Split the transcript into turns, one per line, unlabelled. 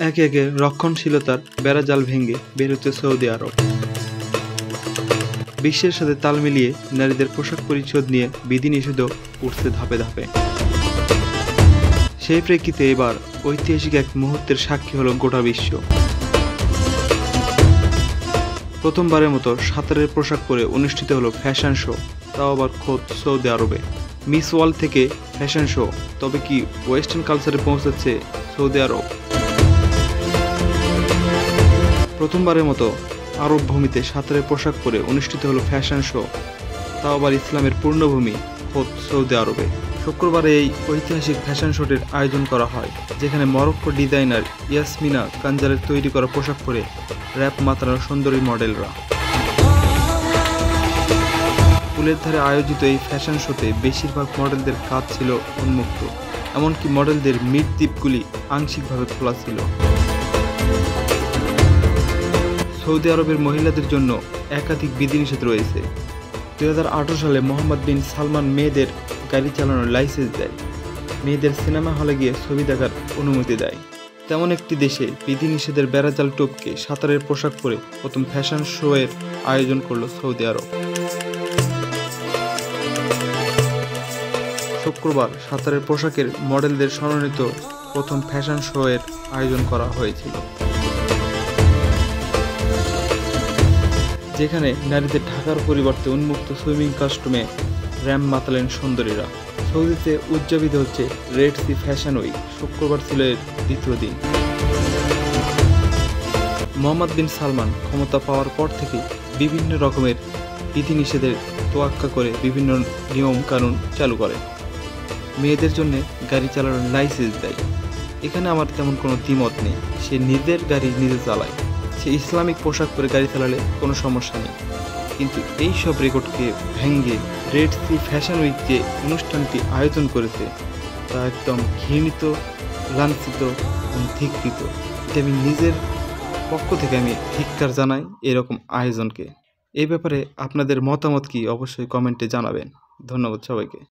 একে একে রক্ষণশীলতার বেড়াজাল ভেঙে বের হচ্ছে সৌদি আরব। বিশ্বের সাথে তাল মিলিয়ে নারীদের পোশাক পরিচ্ছদ নিয়ে বিধিনিষেধও উঠছে ধাপে ধাপে। সেই প্রেক্ষিতে এবার ঐতিহাসিক এক মুহূর্তের সাক্ষী হলো গোটা বিশ্ব। প্রথমবারের মতো সাঁতারের পোশাক পরে অনুষ্ঠিত হলো ফ্যাশন শো, তাও আবার খোদ সৌদি আরবে। মিস ওয়ার্ল্ড থেকে ফ্যাশন শো, তবে কি ওয়েস্টার্ন কালচারে পৌঁছাচ্ছে সৌদি আরব? প্রথমবারের মতো আরব ভূমিতে সাঁতারের পোশাক পরে অনুষ্ঠিত হলো ফ্যাশন শো, তাও আবার ইসলামের পূর্ণভূমি খোদ সৌদি আরবে। শুক্রবার এই ঐতিহাসিক ফ্যাশন শোটির আয়োজন করা হয়, যেখানে মরক্কো ডিজাইনার ইয়াসমিনা কাঞ্জারের তৈরি করা পোশাক পরে র্যাপ মাতানো সুন্দরী মডেলরা। পুলের ধারে আয়োজিত এই ফ্যাশন শোতে বেশিরভাগ মডেলদের কাজ ছিল উন্মুক্ত, এমনকি মডেলদের মিড দ্বীপগুলি আংশিকভাবে খোলা ছিল। সৌদি আরবের মহিলাদের জন্য একাধিক বিধিনিষেধ রয়েছে। 2018 সালে মোহাম্মদ বিন সালমান মেয়েদের গাড়ি চালানোর লাইসেন্স দেয়, মেয়েদের সিনেমা হলে গিয়ে ছবি দেখার অনুমতি দেয়। তেমন একটি দেশে বিধিনিষেধের বেড়াজাল টপকে সাঁতারের পোশাক পরে প্রথম ফ্যাশন শো এর আয়োজন করল সৌদি আরব। শুক্রবার সাঁতারের পোশাকের মডেলদের সমন্বিত প্রথম ফ্যাশন শো এর আয়োজন করা হয়েছিল, যেখানে নারীদের ঢাকার পরিবর্তে উন্মুক্ত সুইমিং কস্টিউমে র্যাম্প মাতালেন সুন্দরীরা। সৌদিতে উদযাপিত হচ্ছে রেড সি ফ্যাশন উইক। শুক্রবার ছিল এর দ্বিতীয় দিন। মোহাম্মদ বিন সালমান ক্ষমতা পাওয়ার পর থেকে বিভিন্ন রকমের বিধিনিষেধের তোয়াক্কা করে বিভিন্ন নিয়ম কানুন চালু করে। মেয়েদের জন্য গাড়ি চালানোর লাইসেন্স দেয়। এখানে আমার তেমন কোনো দ্বিমত নেই, সে নিজের গাড়ি নিজে চালায়, সে ইসলামিক পোশাক পরে গাড়ি চালালে কোনো সমস্যা নেই। কিন্তু এই সব রেকর্ডকে ভেঙে রেড সি ফ্যাশন উইক যে অনুষ্ঠানটি আয়োজন করেছে তা একদম ঘৃণিত, লাঞ্ছিত এবং ধিক্কৃত। এতে আমি নিজের পক্ষ থেকে আমি ধিক্কার জানাই এরকম আয়োজনকে। এই ব্যাপারে আপনাদের মতামত কি অবশ্যই কমেন্টে জানাবেন। ধন্যবাদ সবাইকে।